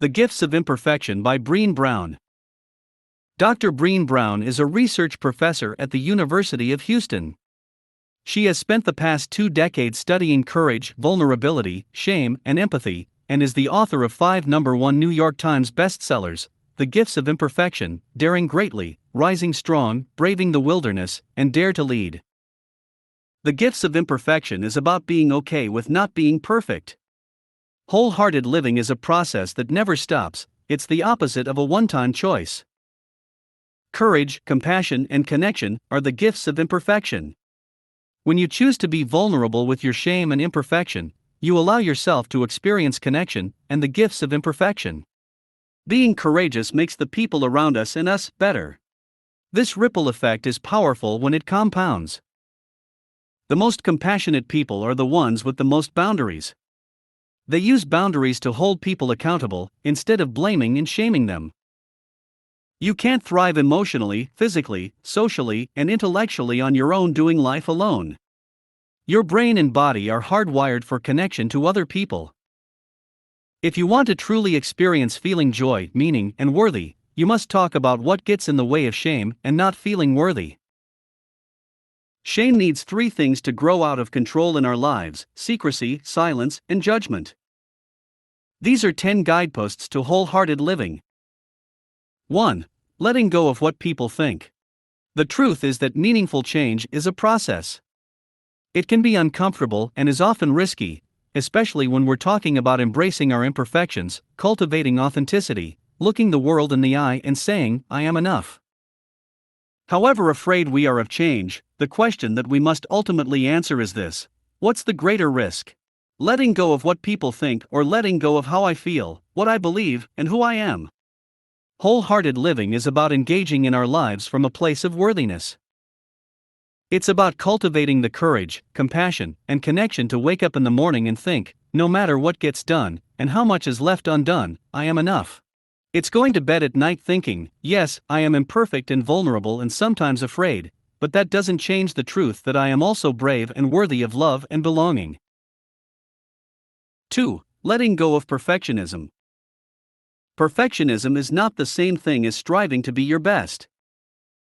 The Gifts of Imperfection by Brené Brown. Dr. Brené Brown is a research professor at the University of Houston. She has spent the past 2 decades studying courage, vulnerability, shame, and empathy, and is the author of 5 #1 New York Times bestsellers: The Gifts of Imperfection, Daring Greatly, Rising Strong, Braving the Wilderness, and Dare to Lead. The Gifts of Imperfection is about being okay with not being perfect. Wholehearted living is a process that never stops. It's the opposite of a one-time choice. Courage, compassion, and connection are the gifts of imperfection. When you choose to be vulnerable with your shame and imperfection, you allow yourself to experience connection and the gifts of imperfection. Being courageous makes the people around us and us better. This ripple effect is powerful when it compounds. The most compassionate people are the ones with the most boundaries. They use boundaries to hold people accountable, instead of blaming and shaming them. You can't thrive emotionally, physically, socially, and intellectually on your own doing life alone. Your brain and body are hardwired for connection to other people. If you want to truly experience feeling joy, meaning, and worthy, you must talk about what gets in the way of shame and not feeling worthy. Shame needs 3 things to grow out of control in our lives: secrecy, silence, and judgment. These are 10 guideposts to wholehearted living. 1. Letting go of what people think. The truth is that meaningful change is a process. It can be uncomfortable and is often risky, especially when we're talking about embracing our imperfections, cultivating authenticity, looking the world in the eye and saying, "I am enough." However afraid we are of change, the question that we must ultimately answer is this: what's the greater risk? Letting go of what people think, or letting go of how I feel, what I believe, and who I am? Wholehearted living is about engaging in our lives from a place of worthiness. It's about cultivating the courage, compassion, and connection to wake up in the morning and think, no matter what gets done, and how much is left undone, I am enough. It's going to bed at night thinking, yes, I am imperfect and vulnerable and sometimes afraid, but that doesn't change the truth that I am also brave and worthy of love and belonging. 2. Letting go of perfectionism. Perfectionism is not the same thing as striving to be your best.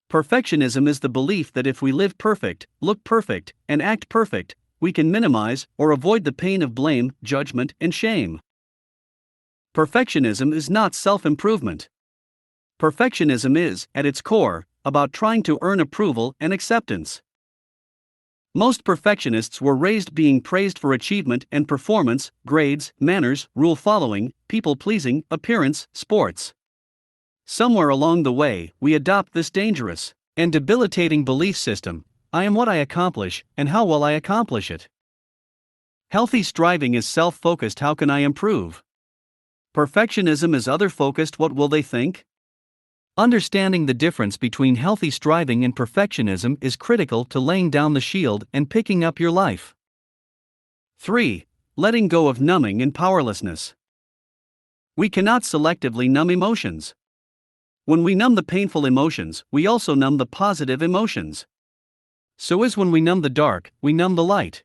Perfectionism is the belief that if we live perfect, look perfect, and act perfect, we can minimize or avoid the pain of blame, judgment, and shame. Perfectionism is not self-improvement. Perfectionism is, at its core, about trying to earn approval and acceptance. Most perfectionists were raised being praised for achievement and performance, grades, manners, rule following, people pleasing, appearance, sports. Somewhere along the way, we adopt this dangerous and debilitating belief system: I am what I accomplish, and how will I accomplish it? Healthy striving is self-focused: how can I improve? Perfectionism is other-focused: what will they think? Understanding the difference between healthy striving and perfectionism is critical to laying down the shield and picking up your life. 3. Letting go of numbing and powerlessness. We cannot selectively numb emotions. When we numb the painful emotions, we also numb the positive emotions. So as when we numb the dark, we numb the light.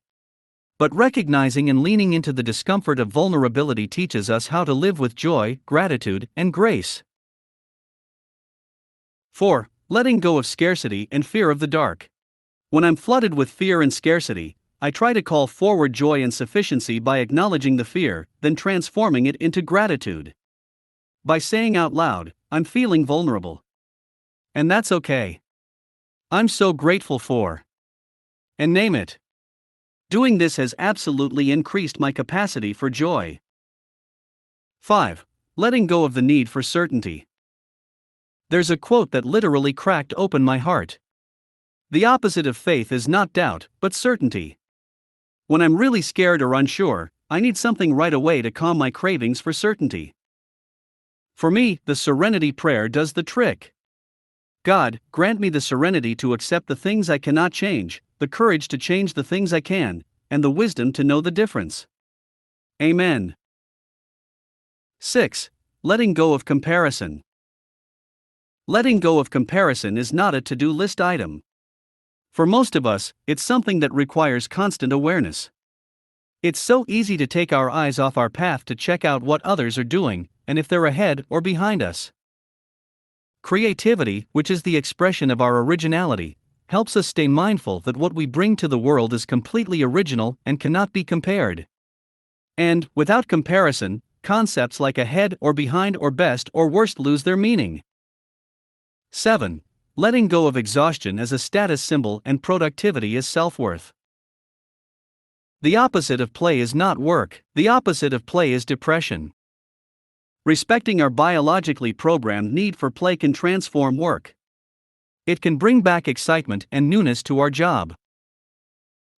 But recognizing and leaning into the discomfort of vulnerability teaches us how to live with joy, gratitude, and grace. 4. Letting go of scarcity and fear of the dark. When I'm flooded with fear and scarcity, I try to call forward joy and sufficiency by acknowledging the fear, then transforming it into gratitude. By saying out loud, I'm feeling vulnerable. And that's okay. I'm so grateful for. And name it. Doing this has absolutely increased my capacity for joy. 5. Letting go of the need for certainty. There's a quote that literally cracked open my heart. The opposite of faith is not doubt, but certainty. When I'm really scared or unsure, I need something right away to calm my cravings for certainty. For me, the serenity prayer does the trick. God, grant me the serenity to accept the things I cannot change, the courage to change the things I can, and the wisdom to know the difference. Amen. 6. Letting go of comparison. Letting go of comparison is not a to-do list item. For most of us, it's something that requires constant awareness. It's so easy to take our eyes off our path to check out what others are doing, and if they're ahead or behind us. Creativity, which is the expression of our originality, helps us stay mindful that what we bring to the world is completely original and cannot be compared. And, without comparison, concepts like ahead or behind or best or worst lose their meaning. 7. Letting go of exhaustion as a status symbol and productivity as self-worth. The opposite of play is not work, the opposite of play is depression. Respecting our biologically programmed need for play can transform work. It can bring back excitement and newness to our job.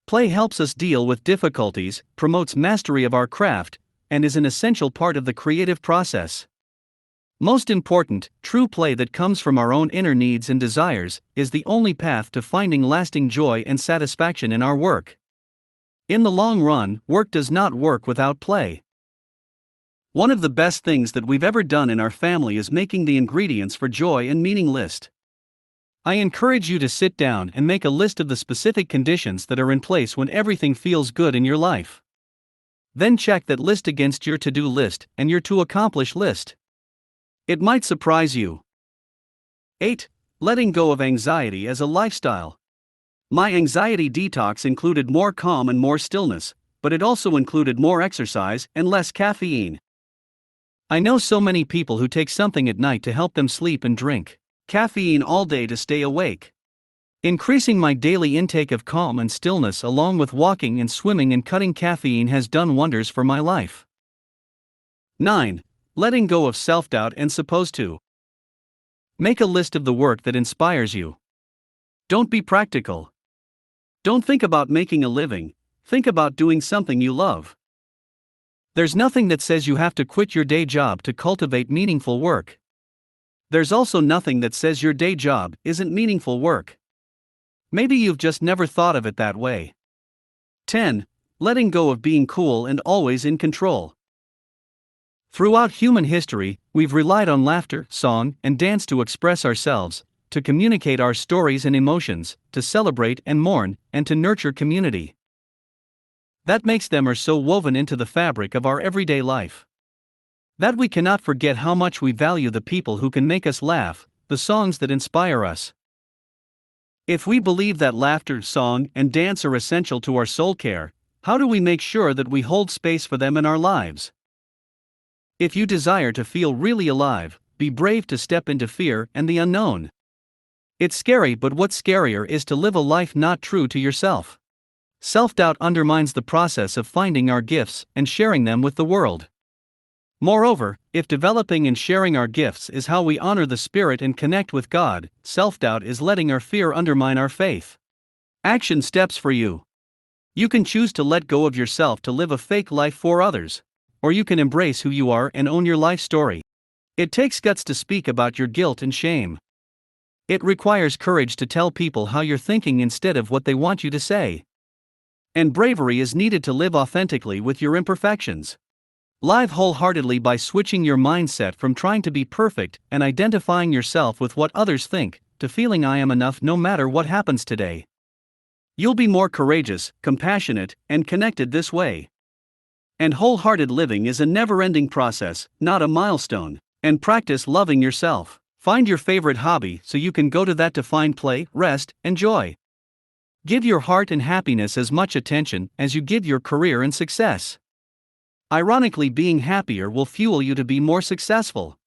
Play helps us deal with difficulties, promotes mastery of our craft, and is an essential part of the creative process. Most important, true play that comes from our own inner needs and desires is the only path to finding lasting joy and satisfaction in our work. In the long run, work does not work without play. One of the best things that we've ever done in our family is making the ingredients for joy and meaning list. I encourage you to sit down and make a list of the specific conditions that are in place when everything feels good in your life. Then check that list against your to-do list and your to-accomplish list. It might surprise you. 8. Letting go of anxiety as a lifestyle. My anxiety detox included more calm and more stillness, but it also included more exercise and less caffeine. I know so many people who take something at night to help them sleep and drink caffeine all day to stay awake. Increasing my daily intake of calm and stillness along with walking and swimming and cutting caffeine has done wonders for my life. 9. Letting go of self-doubt and supposed to. Make a list of the work that inspires you. Don't be practical. Don't think about making a living, think about doing something you love. There's nothing that says you have to quit your day job to cultivate meaningful work. There's also nothing that says your day job isn't meaningful work. Maybe you've just never thought of it that way. 10. Letting go of being cool and always in control. Throughout human history, we've relied on laughter, song, and dance to express ourselves, to communicate our stories and emotions, to celebrate and mourn, and to nurture community. That makes them are so woven into the fabric of our everyday life. That we cannot forget how much we value the people who can make us laugh, the songs that inspire us. If we believe that laughter, song, and dance are essential to our soul care, how do we make sure that we hold space for them in our lives? If you desire to feel really alive, be brave to step into fear and the unknown. It's scary, but what's scarier is to live a life not true to yourself. Self-doubt undermines the process of finding our gifts and sharing them with the world. Moreover, if developing and sharing our gifts is how we honor the Spirit and connect with God, self-doubt is letting our fear undermine our faith. Action steps for you. You can choose to let go of yourself to live a fake life for others, or you can embrace who you are and own your life story. It takes guts to speak about your guilt and shame. It requires courage to tell people how you're thinking instead of what they want you to say. And bravery is needed to live authentically with your imperfections. Live wholeheartedly by switching your mindset from trying to be perfect and identifying yourself with what others think, to feeling I am enough no matter what happens today. You'll be more courageous, compassionate, and connected this way. And wholehearted living is a never-ending process, not a milestone. And practice loving yourself. Find your favorite hobby so you can go to that to find play, rest, and joy. Give your heart and happiness as much attention as you give your career and success. Ironically, being happier will fuel you to be more successful.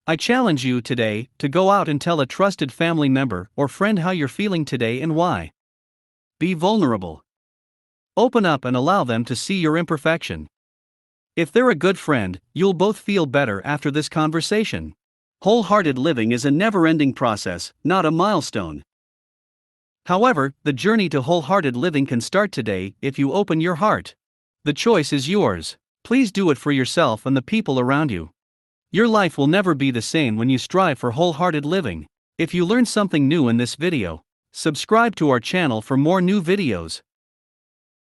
I challenge you today to go out and tell a trusted family member or friend how you're feeling today and why. Be vulnerable. Open up and allow them to see your imperfection. If they're a good friend, you'll both feel better after this conversation. Wholehearted living is a never-ending process, not a milestone. However, the journey to wholehearted living can start today if you open your heart. The choice is yours. Please do it for yourself and the people around you. Your life will never be the same when you strive for wholehearted living. If you learned something new in this video, subscribe to our channel for more new videos.